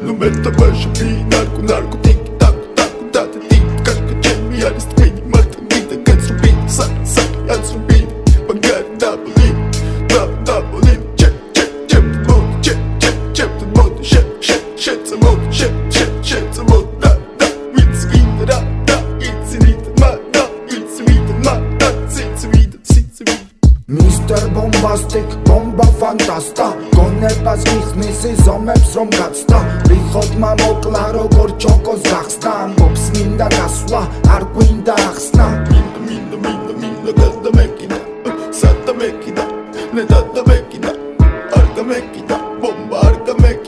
Nu meta baixo vi narco narco tic tac tac tac tic casca chemi aris twin mata vida canso beat sac sac anso beat pagar double check check check mode check check check the mode shit the mode shit the mode da it's in da it's in it ma da it's in ma da it's in Mr. Bombastic, bomba fantasta გონებას გიხსნის ზომებს რომ გაცდა რიხოდმა მოკლა როგორ ჩოკოს გახსნა ამბობს მინდა გასვლა არ გვინდა ახსნა მინდა გაზდა მეკიდა სადა მეკიდა ნედა და მეკიდა არ გამეკიდა ბომბა არ გამეკიდა